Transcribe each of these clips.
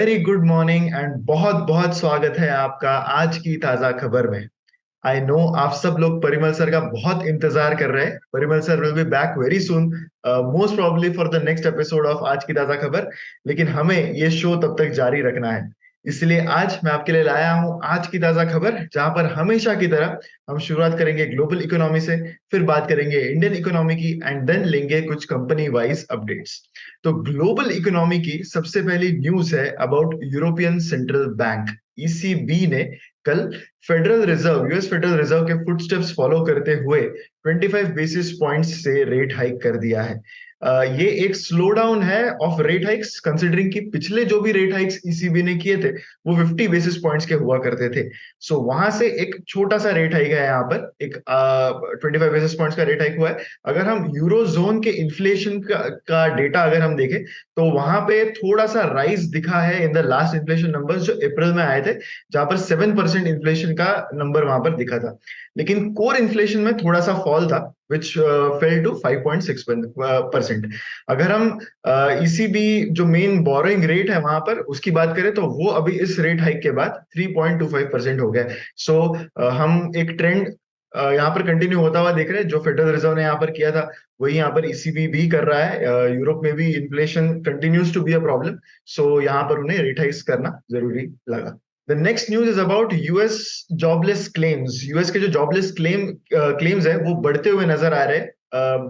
Very good morning and बहुत बहुत स्वागत है आपका आज की ताजा खबर में। आई नो आप सब लोग परिमल सर का बहुत इंतजार कर रहे हैं। Parimal sir will be back very soon, most probably for the next episode of आज की ताजा खबर। लेकिन हमें ये शो तब तक जारी रखना है, इसलिए आज मैं आपके लिए लाया हूं आज की ताजा खबर, जहां पर हमेशा की तरह हम शुरुआत करेंगे ग्लोबल इकोनॉमी से, फिर बात करेंगे इंडियन इकोनॉमी की एंड देन लेंगे कुछ कंपनी वाइज अपडेट्स। तो ग्लोबल इकोनॉमी की सबसे पहली न्यूज है about European central bank. ECB ने कल यूएस फेडरल रिजर्व के फुटस्टेप्स फॉलो करते हुए 25 बेसिस पॉइंट्स से रेट हाइक कर दिया है। ये एक स्लो डाउन है ऑफ रेट हाइक्स, कंसिडरिंग कि पिछले जो भी रेट हाइक्स ईसीबी ने किए थे वो 50 बेसिस पॉइंट्स के हुआ करते थे। सो वहां से एक छोटा सा रेट हाइक है, यहाँ पर एक 25 बेसिस पॉइंट्स का रेट हाइक हुआ है। अगर हम यूरोजोन के इन्फ्लेशन का डेटा अगर हम देखें तो वहां पे थोड़ा सा राइज दिखा है in the last inflation numbers जो अप्रैल में आए थे, जहां पर 7% इन्फ्लेशन का नंबर वहां पर दिखा था। लेकिन कोर इन्फ्लेशन में थोड़ा सा फॉल था विच फेल टू 5.6%। अगर हम ईसीबी जो मेन बोरोइंग रेट है वहां पर उसकी बात करें तो वो अभी इस रेट हाइक के बाद 3.25% हो गया। सो हम एक ट्रेंड यहाँ पर कंटिन्यू होता हुआ देख रहे हैं। जो फेडरल रिजर्व ने यहाँ पर किया था वही यहाँ पर ईसीबी भी कर रहा है। यूरोप में भी inflation continues to be a problem, so यहाँ पर उन्हें रेट हाइक्स करना जरूरी लगा। The next news is about US jobless claims. US के जो जॉबलेस क्लेम्स है वो बढ़ते हुए नजर आ रहे हैं।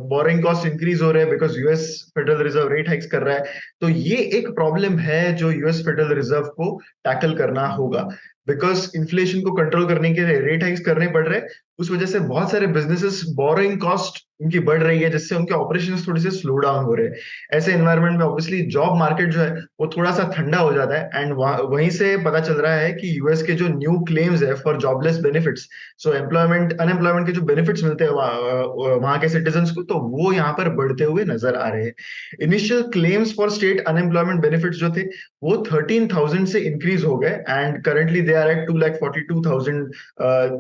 बोरिंग कॉस्ट इंक्रीज हो रहे हैं because US federal reserve rate hikes कर रहा है। तो ये एक प्रॉब्लम है जो यूएस फेडरल रिजर्व को टैकल करना होगा, बिकॉज इन्फ्लेशन को कंट्रोल करने के लिए रेट हाइक्स करने पड़ रहे हैं। उस वजह से बहुत सारे बिजनेसेस बोरिंग कॉस्ट उनकी बढ़ रही है, जिससे उनके ऑपरेशंस थोड़े से स्लो डाउन हो रहे हैं। ऐसे एनवायरनमेंट में ऑब्वियसली जॉब मार्केट जो है वो थोड़ा सा ठंडा हो जाता है, एंड वहीं से पता चल रहा है कि यूएस के जो न्यू क्लेम्स है for jobless benefits, so employment unemployment के जो बेनिफिट्स मिलते हैं वहां के सिटीजन्स को, तो वो यहाँ पर बढ़ते हुए नजर आ रहे हैं। Initial claims for state unemployment benefits जो थे वो 13,000 से इंक्रीज हो गए and currently they are at 2,42,000।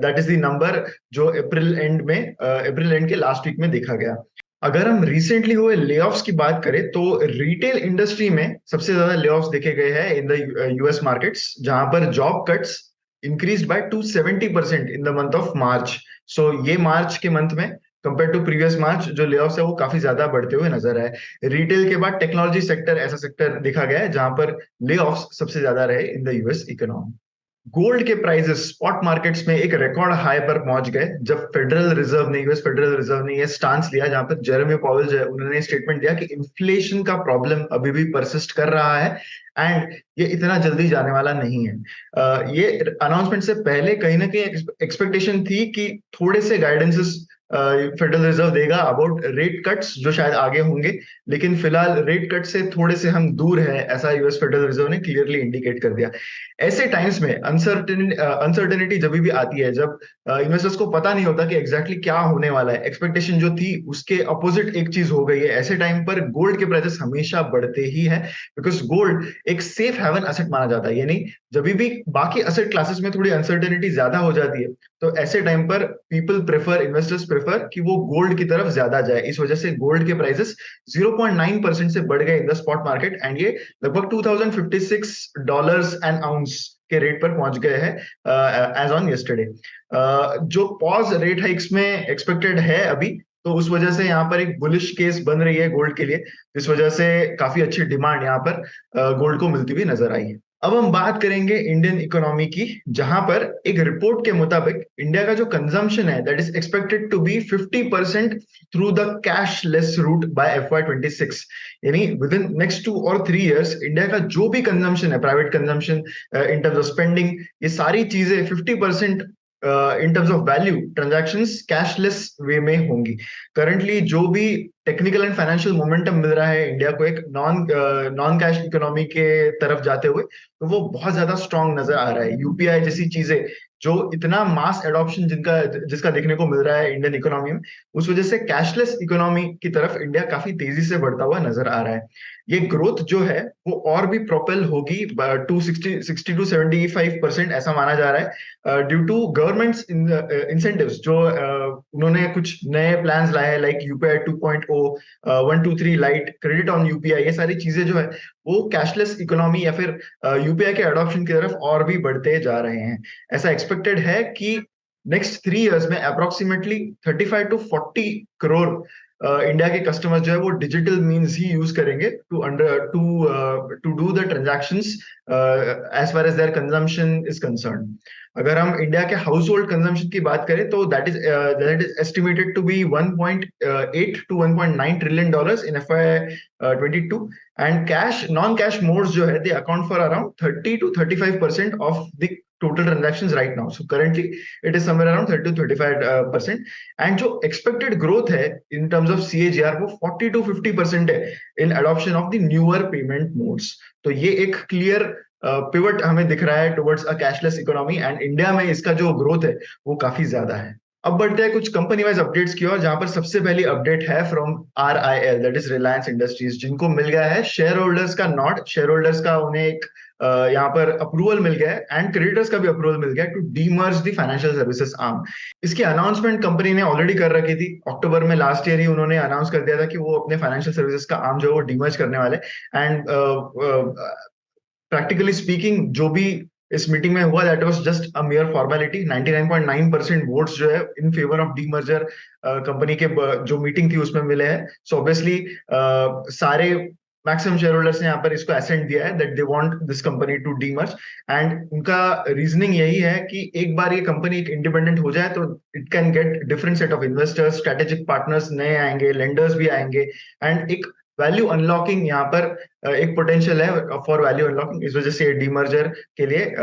That is the number जो अप्रैल एंड के लास्ट वीक में देखा गया। अगर हम रिसेंटली हुए लेऑफ्स की बात करें तो रिटेल इंडस्ट्री में सबसे ज्यादा लेऑफ्स देखे गए हैं इन द यूएस मार्केट्स, जहां पर job cuts increase by 270% in the month of March. So ये मार्च के मंथ में कंपेयर टू प्रीवियस मार्च जो लेऑफ्स है वो काफी ज्यादा बढ़ते हुए नजर आए। रिटेल के बाद टेक्नोलॉजी सेक्टर ऐसा सेक्टर देखा गया है जहां पर लेऑफ्स सबसे ज्यादा रहे in the US economy. Gold के प्राइसेस स्पॉट मार्केट्स में एक रिकॉर्ड हाई पर पहुंच गए जब यूएस फेडरल रिजर्व ने यह स्टांस लिया, जहां पर जेरेमी पॉवेल जो है उन्होंने स्टेटमेंट दिया कि इन्फ्लेशन का प्रॉब्लम अभी भी परसिस्ट कर रहा है एंड ये इतना जल्दी जाने वाला नहीं है। ये अनाउंसमेंट से पहले कहीं ना कहीं एक्सपेक्टेशन थी कि थोड़े से गाइडेंसेस फेडरल रिजर्व देगा अबाउट रेट कट्स जो शायद आगे होंगे, लेकिन फिलहाल रेट कट से थोड़े से हम दूर है, ऐसा यूएस फेडरल रिजर्व ने क्लियरली इंडिकेट कर दिया। ऐसे टाइम्स में अनसर्टेनिटी जब भी आती है, जब इन्वेस्टर्स को पता नहीं होता कि एग्जैक्टली क्या होने वाला है, एक्सपेक्टेशन जो थी उसके अपोजिट एक चीज हो गई है, ऐसे टाइम पर गोल्ड के प्राइसेस हमेशा बढ़ते ही है, बिकॉज गोल्ड एक सेफ हेवन असेट माना जाता है। यानी जब भी बाकी असेट क्लासेस में थोड़ी अनसर्टेनिटी ज्यादा हो जाती है तो ऐसे टाइम पर इन्वेस्टर्स प्रेफर कि वो गोल्ड की तरफ ज्यादा जाए। इस वजह से गोल्ड के प्राइसेस 0.9% से बढ़ गए in the spot market and ये लगभग $2,056 एन आउंस के रेट पर पहुंच गए हैं एज ऑन यस्टरडे। जो पॉज रेट हाइक्स में एक्सपेक्टेड है अभी, तो उस वजह से यहाँ पर एक बुलिश केस बन रही है गोल्ड के लिए, इस वजह से काफी अच्छी डिमांड यहाँ पर गोल्ड को मिलती हुई नजर आई है। अब हम बात करेंगे इंडियन इकोनॉमी की, जहां पर एक रिपोर्ट के मुताबिक इंडिया का जो कंजम्पशन है that is expected to be 50% through the cashless route by FY26। यानी विद इन नेक्स्ट 2 और 3 इयर्स इंडिया का जो भी कंजम्पशन है, private consumption in terms of spending, ये सारी चीजें 50% in terms of value transactions cashless way में होंगी। करंटली जो भी टेक्निकल एंड फाइनेंशियल मोमेंटम मिल रहा है इंडिया को एक नॉन कैश इकोनॉमी के तरफ जाते हुए, तो वो बहुत ज्यादा स्ट्रांग नजर आ रहा है। यूपीआई जैसी चीजें जो इतना मास एडॉप्शन जिसका देखने को मिल रहा है इंडियन इकोनॉमी में, उस वजह से कैशलेस इकोनॉमी की तरफ इंडिया काफी तेजी से बढ़ता हुआ नजर आ रहा है। ये ग्रोथ जो है वो और भी प्रोपेल होगी 260 टू 75% ऐसा माना जा रहा है ड्यू टू गवर्नमेंट्स इंसेंटिव्स जो उन्होंने कुछ नए प्लान्स लाए हैं like UPI 2.0, 123 light, credit on UPI, ये सारी चीजें जो है वो कैशलेस इकोनॉमी या फिर यूपीआई के अडॉप्शन की तरफ और भी बढ़ते जा रहे हैं। ऐसा एक्सपेक्टेड है कि नेक्स्ट 3 इयर्स में अप्रोक्सीमेटली 35 to 40 करोड़ इंडिया के कस्टमर्स जो है वो डिजिटल मीन्स ही यूज करेंगे to do the transactions as far as their consumption is concern. अगर हम इंडिया के हाउस होल्ड कंजम्पशन की बात करें तो that is estimated to be 1.8 to 1.9 trillion dollars in FY 22, and cash non cash modes जो है they account for around 30 to 35% of the total transactions right now. So currently it is somewhere around 30 to 35%. And जो expected growth है in terms of CAGR वो 40 to 50% है in adoption of the newer payment modes. तो ये एक clear pivot हमें दिख रहा है towards a cashless economy, and India में इसका जो ग्रोथ है वो काफी ज्यादा है। अब बढ़ते हैं कुछ कंपनी वाइज अपडेट्स की ओर, जहां पर सबसे पहली अपडेट है from RIL, that is Reliance industries, जिनको मिल गया है शेयर होल्डर्स का नॉट, शेयर होल्डर्स का उन्हें एक यहाँ पर अप्रूवल मिल गया है एंड क्रेडिटर्स का भी अप्रूवल मिल गया to demerge the financial services arm. इसकी अनाउंसमेंट कंपनी ने ऑलरेडी कर रखी थी, अक्टूबर में लास्ट ईयर ही उन्होंने अनाउंस कर दिया था कि वो अपने फाइनेंशियल सर्विसेज का आर्म जो है वो डीमर्ज करने वाले। एंड प्रैक्टिकली स्पीकिंग जो भी इस मीटिंग में हुआ that was just a mere formality. 99.9% votes जो है in favour of demerger company के जो मीटिंग थी उसमें मिले हैं। सो ऑब्वियसली सारे मैक्सिमम शेयर होल्डर्स ने यहाँ पर इसको एसेंट दिया है that they want this company to demerge, and उनका रीजनिंग यही है कि एक बार ये कंपनी एक इंडिपेंडेंट हो जाए तो it can get different set of investors, strategic partners नए आएंगे, लेंडर्स भी आएंगे, एंड एक वैल्यू अनलॉकिंग यहाँ पर एक पोटेंशियल है फॉर वैल्यू अनलॉकिंग। इस वजह से डीमर्जर के लिए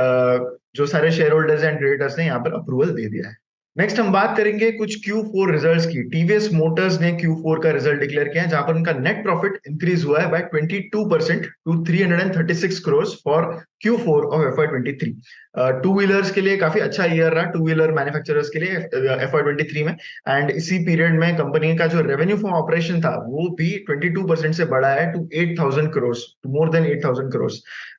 जो सारे शेयर होल्डर्स एंड क्रेडिटर्स ने यहाँ पर अप्रूवल दे दिया है। नेक्स्ट हम बात करेंगे कुछ Q4 रिजल्ट्स की। टीवीएस मोटर्स ने Q4 का रिजल्ट डिक्लेयर किया है, जहां पर उनका नेट प्रॉफिट इंक्रीज हुआ है by 22% to 336 crore for Q4 of FY 23। Two wheelers के लिए काफी अच्छा ईयर रहा टू व्हीलर मैन्युफैक्चरर्स के लिए FY 23 में, एंड इसी पीरियड में कंपनी का जो रेवेन्यू फ्रॉम ऑपरेशन था वो भी 22% से बढ़ा है to 8,000 crore, to more than 8,000 crore.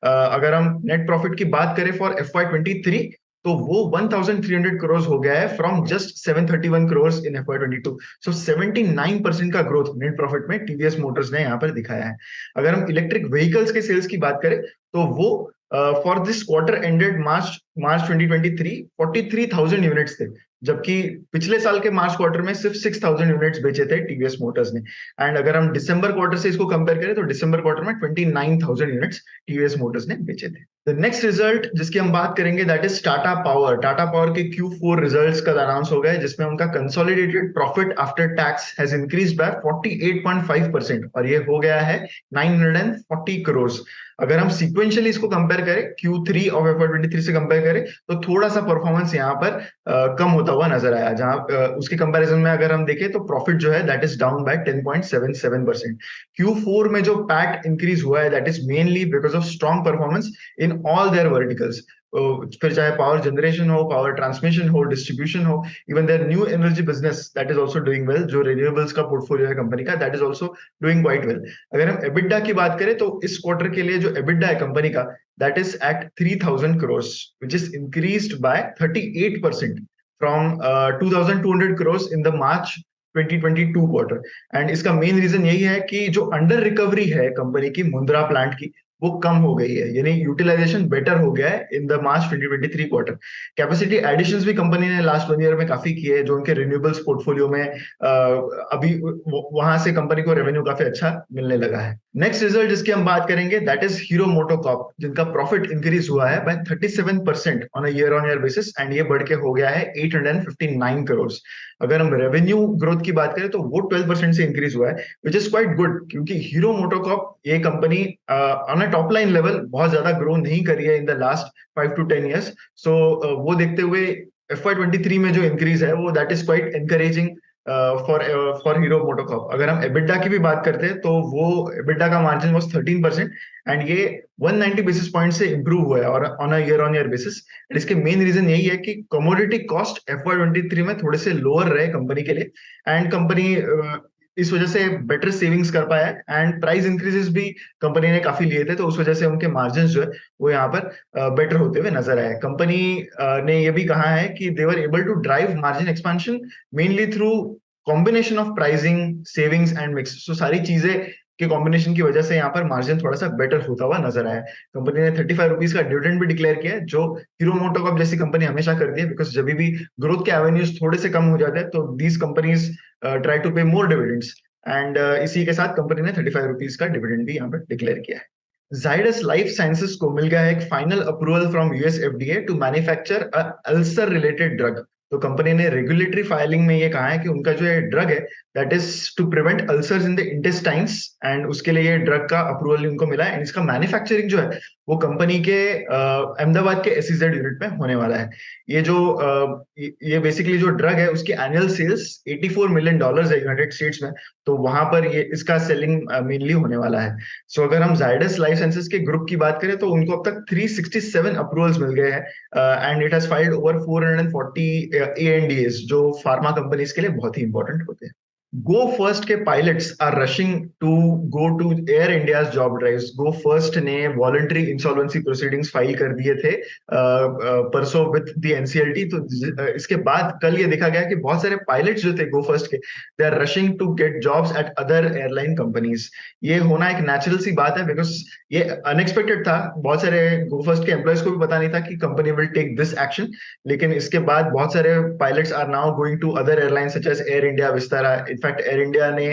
अगर हम नेट प्रॉफिट की बात करें फॉर FY 23 तो वो 1,300 करोड़ हो गया है from just 731 crore in FY 22। सो 79% का ग्रोथ नेट प्रॉफिट में टीवीएस मोटर्स ने यहाँ पर दिखाया है। अगर हम इलेक्ट्रिक व्हीकल्स के सेल्स की बात करें तो वो for this quarter ended March 2023 43,000 units थे, जबकि पिछले साल के मार्च क्वार्टर में सिर्फ 6,000 यूनिट्स बेचे थे टीवीएस मोटर्स ने। एंड अगर हम दिसंबर क्वार्टर से इसको कंपेयर करें तो दिसंबर क्वार्टर में 29,000 यूनिट्स टीवीएस मोटर्स ने बेचे थे। द नेक्स्ट रिजल्ट जिसकी हम बात करेंगे that is Tata power. Tata power के Q4 रिजल्ट्स का अनाउंस हो गया है, जिसमें उनका consolidated profit after tax has increased by 48.5% और ये हो गया है 940 करोड़। अगर हम सीक्वेंशियली इसको कंपेयर करें Q3 ऑफ FY 23 से कंपेयर करें तो थोड़ा सा परफॉर्मेंस यहाँ पर कम होता हुआ नजर आया, जहां उसके कंपैरिजन में अगर हम देखें तो प्रॉफिट जो है that is down by 10.77%। Q4 में जो पैट इंक्रीज हुआ है that is mainly because of strong performance in all their verticals, फिर चाहे पावर जनरेशन हो, पावर ट्रांसमिशन हो, डिस्ट्रीब्यूशन हो, even their new energy business that is also doing well. जो रिन्यूएबल्स का पोर्टफोलियो है कंपनी का that is also doing quite well. अगर हम एबिडा की बात करें तो इस क्वार्टर के लिए जो एबिडा है कंपनी का that is at 3,000 crore which is increased by 38% from 2,200 crore in the March 2022 quarter. And इसका मेन रीजन यही है कि जो अंडर रिकवरी है कंपनी की मुंद्रा प्लांट की वो कम हो गई है, यानी यूटिलाइजेशन बेटर हो गया है in the March 2023 quarter. Capacity additions भी कंपनी ने लास्ट 1 ईयर में काफी किए हैं, जो उनके रिन्यूएबल्स पोर्टफोलियो में अभी वहां से कंपनी को रेवेन्यू काफी अच्छा मिलने लगा है। नेक्स्ट रिजल्ट जिसकी हम बात करेंगे दैट इज हीरो मोटोकॉर्प, जिनका प्रॉफिट इंक्रीज हुआ है by 37% on a year on year basis, and ये बढ़ के हो गया है 859 करोड़। अगर हम रेवेन्यू ग्रोथ की बात करें तो वो 12% से इंक्रीज हुआ है विच इज क्वाइट गुड, क्योंकि हीरो मोटोकॉर्प ये company on a top line level बहुत ज्यादा ग्रो नहीं करी है in the last 5 to 10 years. So वो देखते हुए FY 23 में जो इंक्रीज है वो that is quite encouraging for hero MotoCorp. अगर हम एबिडा की भी बात करते हैं तो वो एबिडा का मार्जिन वाज 13%, एंड ये 190 बेसिस पॉइंट से इंप्रूव हुआ है और ऑन अ ईयर बेसिस। इसके मेन रीजन यही है कि कमोडिटी कॉस्ट FY 23 में थोड़े से लोअर रहे कंपनी के लिए, एंड कंपनी इस वजह से बेटर सेविंग्स कर पाया है एंड प्राइस इंक्रीजेस भी कंपनी ने काफी लिए थे, तो उस वजह से उनके मार्जिन जो है वो यहाँ पर बेटर होते हुए नजर आए। कंपनी ने ये भी कहा है कि they were able to drive margin expansion mainly through combination of pricing, savings and mix. So सारी चीजें के कॉम्बिनेशन की वजह से यहाँ पर मार्जिन थोड़ा सा बेटर होता हुआ नजर आया। कंपनी ने 35 रुपीज का डिविडेंड भी डिक्लेयर किया है, जो हीरो मोटोकॉर्प जैसी कंपनी हमेशा करती है, बिकॉज जब भी ग्रोथ के एवेन्यूज थोड़े से कम हो जाते हैं तो दीज कंपनीज ट्राई टू पे मोर डिविडेंड्स। एंड इसी के साथ कंपनी ने 35 रुपीज का डिविडेंड भी यहाँ पर डिक्लेयर किया है। जाइडस लाइफ साइंसेस को मिल गया है एक final approval from US FDA to manufacture a ulcer related drug. तो कंपनी ने रेगुलेटरी फाइलिंग में ये कहा है कि उनका जो ये ड्रग है that is to prevent ulcers in the intestines, and उसके लिए ये ड्रग का अप्रूवल उनको मिला है। एंड इसका मैन्युफैक्चरिंग जो है वो कंपनी के अहमदाबाद के एसईजेड यूनिट में होने वाला है। ये जो ये बेसिकली जो ड्रग है उसकी एनुअल सेल्स $84 मिलियन है यूनाइटेड स्टेट्स में, तो वहां पर ये इसका सेलिंग मेनली होने वाला है। सो अगर हम जाइडस लाइफ साइंसेस के ग्रुप की बात करें तो उनको अब तक 367 अप्रूवल्स मिल गए हैं and it has filed over 440 ANDAs, जो फार्मा कंपनीज के लिए बहुत ही इंपॉर्टेंट होते हैं। गो फर्स्ट के pilots are rushing to go to Air India's job drives. Go First ने वॉलंटरी इंसॉल्वेंसी प्रोसीडिंग्स फाइल कर दिए थे परसों विद द एनसीएलटी। तो इसके बाद कल ये देखा गया कि बहुत सारे पायलट्स जो थे गो फर्स्ट के, they are rushing to get jobs at other airline companies. ये होना एक नेचुरल सी बात है, बिकॉज ये अनएक्सपेक्टेड था। बहुत सारे गो फर्स्ट के एम्प्लॉयज को भी पता नहीं था कि company will take this action, लेकिन इसके बाद बहुत सारे pilots are now going to other airlines such as Air India, Vistara. In fact Air India ने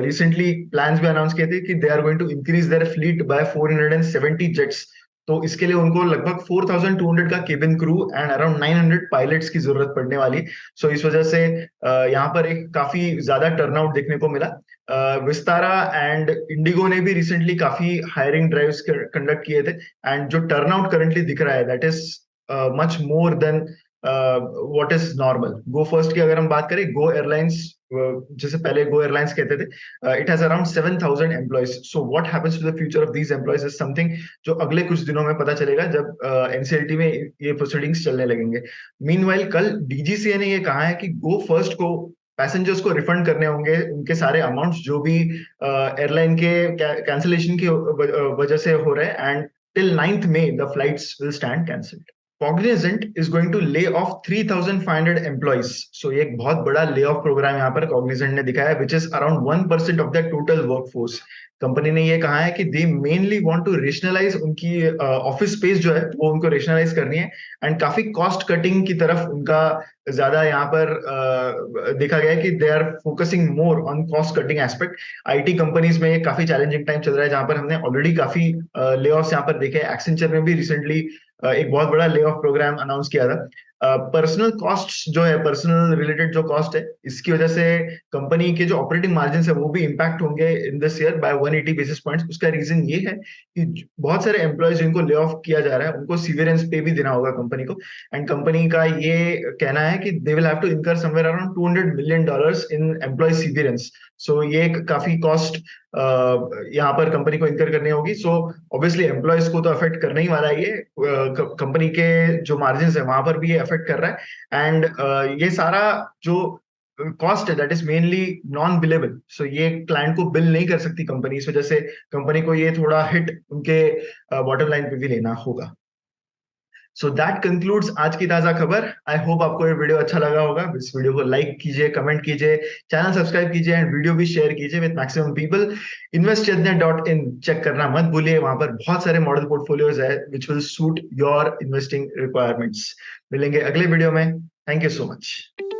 रिसेंटली प्लान्स भी अनाउंस किए थे कि they are going to increase their fleet by 470 jets. तो इसके लिए उनको लगभग 4200 का cabin crew and around 900 pilots की जरूरत पड़ने वाली। सो इस वजह से यहाँ पर एक काफी ज्यादा टर्नआउट देखने को मिला। विस्तारा एंड इंडिगो ने भी रिसेंटली काफी हायरिंग ड्राइव्स कंडक्ट किए थे, एंड जो टर्नआउट करंटली दिख रहा है that is much more than what is normal. Go first की अगर हम बात करें, गो एयरलाइंस जैसे पहले गो एयरलाइंस कहते थे, it has around 7000 employees. So what happens to the future of these employees is something जो अगले कुछ दिनों में पता चलेगा जब एनसीएलटी में ये प्रोसीडिंग्स चलने लगेंगे। मीनवाइल कल डीजीसीए ने ये कहा है कि गो फर्स्ट को पैसेंजर्स को रिफंड करने होंगे उनके सारे अमाउंट्स जो भी एयरलाइन के कैंसिलेशन की वजह से हो रहे हैं, and till 9th May the flights will stand cancelled. Cognizant is going to lay off 3,500 employees. So ये एक बहुत बड़ा ले ऑफ प्रोग्राम यहाँ पर Cognizant ने दिखाया है, which is around 1% of their total workforce. Company ने ये कहा है कि they mainly want to rationalise उनकी ऑफिस स्पेस जो है वो उनको रेशनलाइज करनी है, एंड काफी कॉस्ट कटिंग की तरफ उनका ज्यादा यहाँ पर देखा गया है कि they are focusing more on cost cutting aspect. IT companies में ये काफी चैलेंजिंग टाइम चल रहा है, जहां पर हमने ऑलरेडी काफी ले ऑफ्स यहाँ पर देखे। एक्सेंचर में भी रिसेंटली एक बहुत बड़ा ले ऑफ प्रोग्राम अनाउंस किया था। पर्सनल कॉस्ट जो है, पर्सनल रिलेटेड जो कॉस्ट है, इसकी वजह से कंपनी के जो ऑपरेटिंग मार्जिन है वो भी इंपैक्ट होंगे in this year by 180 basis points. उसका रीजन ये है कि बहुत सारे एम्प्लॉयज जिनको ले ऑफ किया जा रहा है उनको सीवियरेंस पे भी देना होगा कंपनी को, एंड कंपनी का ये कहना है कि they will have to incur somewhere around $200 million in employ severance. So ये एक काफी कॉस्ट यहाँ पर कंपनी को इनकर करनी होगी। सो ऑब्वियसली एम्प्लॉयज को तो अफेक्ट करने ही वाला है ये, कंपनी के जो मार्जिन है वहां पर भी ये अफेक्ट कर रहा है, एंड ये सारा जो कॉस्ट है that is mainly non billable. So ये क्लाइंट को बिल नहीं कर सकती कंपनी, इस वजह से कंपनी को ये थोड़ा हिट उनके बॉटम लाइन पे भी लेना होगा। सो दैट कंक्लूड्स आज की ताजा खबर। आई होप आपको ये वीडियो अच्छा लगा होगा। इस वीडियो को लाइक कीजिए, कमेंट कीजिए, चैनल सब्सक्राइब कीजिए एंड वीडियो भी शेयर कीजिए विद मैक्सिमम पीपल। इन्वेस्टचेतना.in चेक करना मत भूलिए, वहां पर बहुत सारे मॉडल पोर्टफोलियोज है which will suit your investing requirements. मिलेंगे अगले वीडियो में। Thank you so much.